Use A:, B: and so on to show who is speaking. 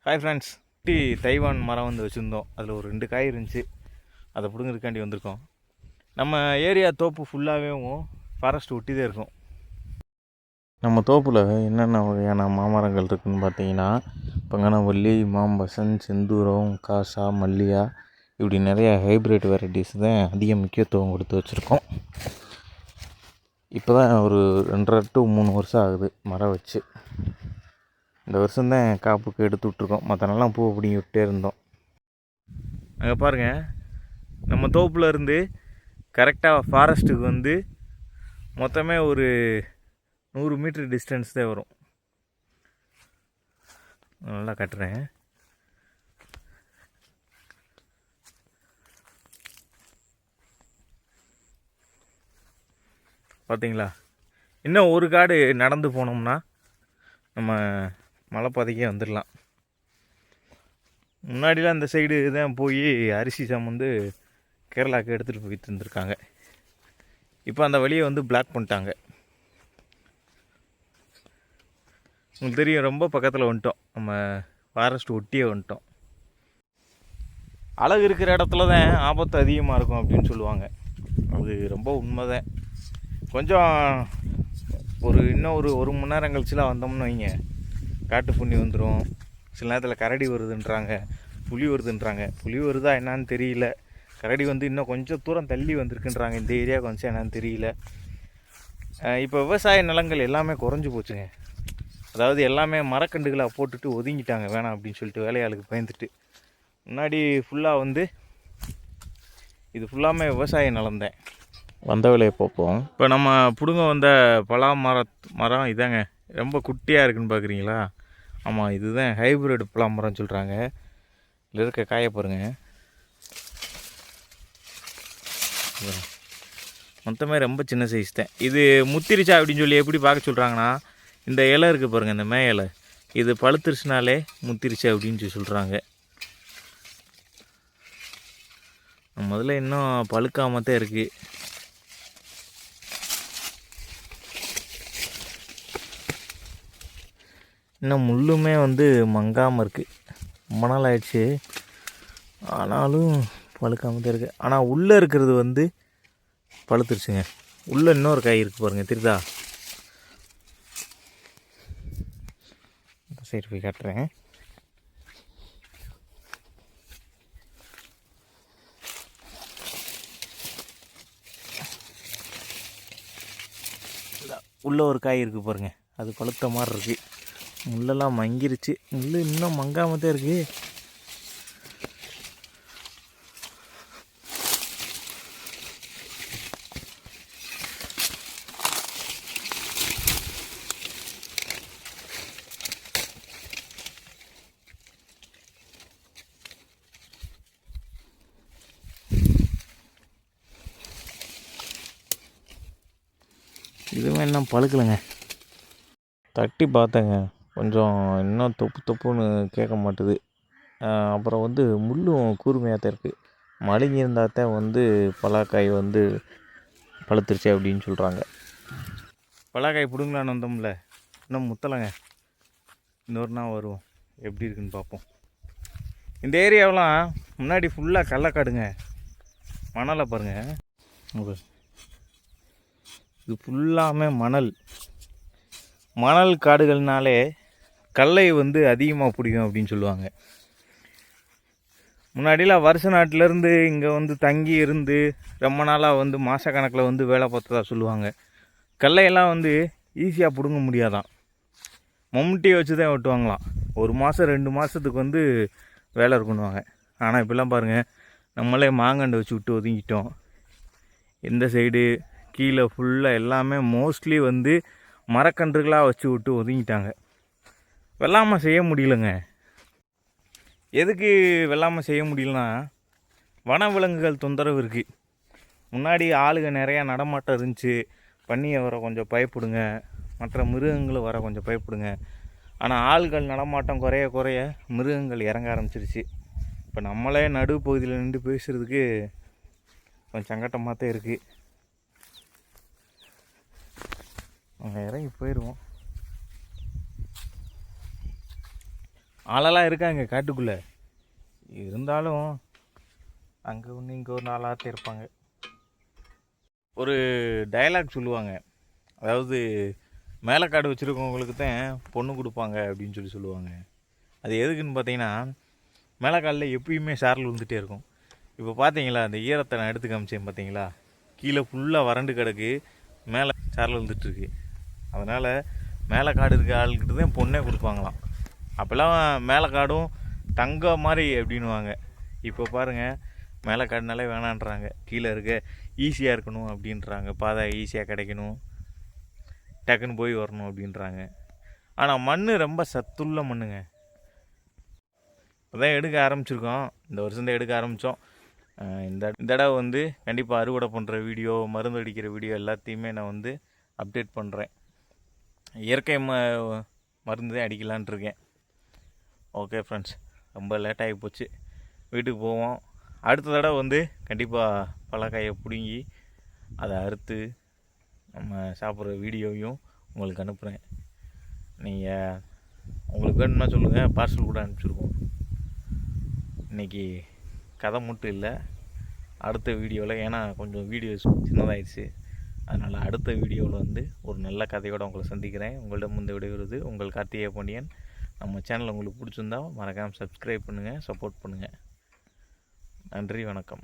A: Hi friends. Taiwan மரம் வந்து வச்சுருந்தோம். அதில் ஒரு 2 காய் இருந்துச்சு. அதை பிடுங்கிறதுக்காண்டி வந்திருக்கோம். நம்ம ஏரியா தோப்பு ஃபுல்லாகவும் ஃபாரஸ்ட் ஒட்டி தான் இருக்கும். நம்ம தோப்பில் என்னென்ன வகையான மாமரங்கள் இருக்குதுன்னு பார்த்தீங்கன்னா, பங்கனவள்ளி, மாம்பசன், செந்தூரம், காசா, மல்லியா, இப்படி நிறைய ஹைப்ரிட் வெரைட்டிஸ் தான் அதிக முக்கியத்துவம் கொடுத்து வச்சுருக்கோம். இப்போ தான் ஒரு 2.5 to 3 வருஷம் ஆகுது மரம் வச்சு. இந்த வருஷம்தான் காப்புக்கு எடுத்து விட்ருக்கோம். மற்ற நாளெலாம் பூவை பிடிங்கி விட்டே இருந்தோம். அங்கே பாருங்கள், நம்ம தோப்பில் இருந்து கரெக்டாக ஃபாரஸ்ட்டுக்கு வந்து மொத்தமே ஒரு 100 மீட்டர் டிஸ்டன்ஸ் தான் வரும். நல்லா கட்டுறேன். பார்த்தீங்களா? இன்னும் ஒரு காடு நடந்து போனோம்னா நம்ம மலைப்பாதைக்கே வந்துடலாம். முன்னாடிலாம் இந்த சைடு தான் போய் அரிசி சாமந்து கேரளாவுக்கு எடுத்துகிட்டு போயிட்டு இருந்திருக்காங்க. இப்போ அந்த வழியை வந்து பிளாக் பண்ணிட்டாங்க. உங்களுக்கு தெரியும், ரொம்ப பக்கத்தில் வந்துட்டோம். நம்ம ஃபாரஸ்ட் ஒட்டியே வந்துட்டோம். அழகு இருக்கிற இடத்துல தான் ஆபத்து அதிகமாக இருக்கும் அப்படின்னு சொல்லுவாங்க. அது ரொம்ப உண்மைதான். கொஞ்சம் இன்னும் ஒரு மணி நேரம் கழிச்சுலாம் வந்தோம்னு வைங்க, காட்டு புண்ணி வந்துடும். சில நேரத்தில் கரடி வருதுன்றாங்க, புலி வருதுன்றாங்க. புலி வருதா என்னான்னு தெரியல. கரடி வந்து இன்னும் கொஞ்சம் தூரம் தள்ளி வந்திருக்குன்றாங்க. இந்த ஏரியா கொஞ்சம் என்னான்னு தெரியல. இப்போ விவசாய நிலங்கள் எல்லாமே குறைஞ்சி போச்சுங்க. அதாவது எல்லாமே மரக்கண்டுகளாக போட்டுட்டு ஒதுங்கிட்டாங்க, வேணாம் அப்படின்னு சொல்லிட்டு, வேலையாளுக்கு பயந்துட்டு. முன்னாடி ஃபுல்லாக வந்து இது ஃபுல்லாமே விவசாய நிலம்தான். வந்த வேலையை பார்ப்போம். இப்போ நம்ம பிடுங்க வந்த பலா மரம் இதாங்க. ரொம்ப குட்டியாக இருக்குதுன்னு பார்க்குறீங்களா? ஆமாம், இதுதான் ஹைப்ரிட் பலா மரம்னு சொல்கிறாங்க. இதில் இருக்க காய பாருங்கள். மொத்தமே ரொம்ப சின்ன சைஸ் தான். இது முத்திருச்சா அப்படின்னு சொல்லி எப்படி பார்க்க சொல்கிறாங்கன்னா, இந்த இலை இருக்குது பாருங்கள், இந்த மே இலை, இது பழுத்துருச்சுனாலே முத்திருச்சு அப்படின்னு சொல்லி சொல்கிறாங்க. முதல்ல இன்னும் பழுக்காம தான் இருக்குது. இன்னும் முள்ளுமே வந்து மங்காமல் இருக்குது. ரொம்ப நாள் ஆயிடுச்சு, ஆனாலும் பழுக்காமல் தான் இருக்குது. ஆனால் உள்ளே இருக்கிறது வந்து பழுத்துருச்சுங்க. உள்ளே இன்னொரு காய் இருக்குது பாருங்கள், தெரியுதா? சரி, போய் காட்டுறேன். உள்ளே ஒரு காய் இருக்குது பாருங்கள், அது பழுத்த மாதிரி இருக்குது. முள்ளெல்லாம் மங்கிருச்சு. முள் இன்னும் மங்காமல் தான் இருக்குது. இதுவும் இன்னும் பழுக்கலைங்க. தட்டி பார்த்தேங்க, கொஞ்சம் இன்னும் தொப்புன்னு கேட்க மாட்டுது. அப்புறம் வந்து முள்ளும் கூர்மையாக தான் இருக்குது. மழுங்கி இருந்தால் தான் வந்து பலாக்காய் வந்து பழுத்துருச்சு அப்படின்னு சொல்கிறாங்க. பலாக்காய் பிடுங்கலான்னு வந்தோம்ல, இன்னும் முத்தலைங்க. இன்னொரு நாள் வருவோம், எப்படி இருக்குன்னு பார்ப்போம். இந்த ஏரியாவெலாம் முன்னாடி ஃபுல்லாக கடலக்காடுங்க. மணலை பாருங்கள், இது ஃபுல்லாமே மணல் காடுகள்னாலே கடலை வந்து அதிகமாக பிடிக்கும் அப்படின்னு சொல்லுவாங்க. முன்னாடிலாம் வருஷ நாட்டிலேருந்து இங்கே வந்து தங்கி இருந்து ரொம்ப நாளாக வந்து மாதக்கணக்கில் வந்து வேலை பார்த்ததா சொல்லுவாங்க. கடலையெல்லாம் வந்து ஈஸியாக பிடுங்க முடியாதான். மம்முட்டியை வச்சு தான் வெட்டுவாங்களாம். 1 மாதம் 2 மாதத்துக்கு வந்து வேலை இருக்குன்னுவாங்க. ஆனால் இப்போல்லாம் பாருங்கள், நம்மளே மாங்கண்டை வச்சு விட்டு ஒதுங்கிட்டோம். எந்த சைடு கீழே ஃபுல்லாக எல்லாமே மோஸ்ட்லி வந்து மரக்கன்றுகளாக வச்சு விட்டு ஒதுங்கிட்டாங்க. வெள்ளாமல் செய்ய முடியலங்க. எதுக்கு வெள்ளாமல் செய்ய முடியலன்னா, வனவிலங்குகள் தொந்தரவு இருக்குது. முன்னாடி ஆளுங்க நிறையா நடமாட்டம் இருந்துச்சு. பன்னியை வர கொஞ்சம் பயப்படுங்க, மற்ற மிருகங்களும் வர கொஞ்சம் பயப்படுங்க. ஆனால் ஆள்கள் நடமாட்டம் குறைய மிருகங்கள் இறங்க ஆரம்பிச்சிருச்சு. இப்போ நம்மளே நடுப்பகுதியில் நின்று பேசுகிறதுக்கு கொஞ்சம் சங்கட்டமாக தான் இருக்குது. அங்கே இறங்கி போயிடுவோம். ஆளெல்லாம் இருக்காங்க காட்டுக்குள்ளே, இருந்தாலும் அங்கே ஒன்று இங்கே ஒரு நாளாக இருப்பாங்க. ஒரு டயலாக் சொல்லுவாங்க, அதாவது மேலக்காடு வச்சுருக்கவங்களுக்கு தான் பொண்ணு கொடுப்பாங்க அப்படின்னு சொல்லுவாங்க. அது எதுக்குன்னு பார்த்தீங்கன்னா, மேலக்காலில் எப்பயுமே சாரல் விழுந்துகிட்டே இருக்கும். இப்போ பார்த்தீங்களா, அந்த ஈரத்தை நான் எடுத்து காமிச்சேன் பார்த்தீங்களா, கீழே ஃபுல்லாக வறண்டு கிடக்கு, மேலே சாரல் விழுந்துட்டுருக்கு. அதனால் மேலக்காடு இருக்க ஆளுக்கிட்ட தான் பொண்ணே கொடுப்பாங்களாம். அப்போல்லாம் மேலக்காடும் தங்க மாதிரி அப்படின்வாங்க. இப்போ பாருங்கள், மேலக்காடுனாலே வேணான்றாங்க, கீழே இருக்க ஈஸியாக இருக்கணும் அப்படின்றாங்க, பாதை ஈஸியாக கிடைக்கணும், டக்குன்னு போய் வரணும் அப்படின்றாங்க. ஆனால் மண் ரொம்ப சத்துள்ள மண்ணுங்க. இப்போ தான் எடுக்க ஆரம்பிச்சிருக்கோம், இந்த வருஷம் தான் எடுக்க ஆரம்பித்தோம். இந்த தடவை வந்து கண்டிப்பாக அறுவடை பண்ணுற வீடியோ, மருந்து அடிக்கிற வீடியோ எல்லாத்தையுமே நான் வந்து அப்டேட் பண்ணுறேன். இயற்கை மருந்து தான் அடிக்கலான் இருக்கேன். ஓகே ஃப்ரெண்ட்ஸ், ரொம்ப லேட்டாகி போச்சு, வீட்டுக்கு போவோம். அடுத்த தடவை வந்து கண்டிப்பாக பலக்காயை பிடுங்கி அதை அறுத்து நம்ம சாப்பிட்ற வீடியோவையும் உங்களுக்கு அனுப்புகிறேன். நீங்கள் உங்களுக்கு வேணும்னா சொல்லுங்கள், பார்சல் கூட அனுப்பிச்சிருக்கோம். இன்றைக்கி கதை மட்டும் இல்லை, அடுத்த வீடியோவில், ஏன்னா கொஞ்சம் வீடியோஸ் சின்னதாகிடுச்சு, அதனால் அடுத்த வீடியோவில் வந்து ஒரு நல்ல கதையோடு உங்களை சந்திக்கிறேன். உங்களிடம் வந்து விடைபெறுவது உங்கள் கார்த்திகேய பாண்டியன். நம்ம சேனல் உங்களுக்கு பிடிச்சிருந்தா மறக்காமல் சப்ஸ்கிரைப் பண்ணுங்கள், சப்போர்ட் பண்ணுங்கள். நன்றி, வணக்கம்.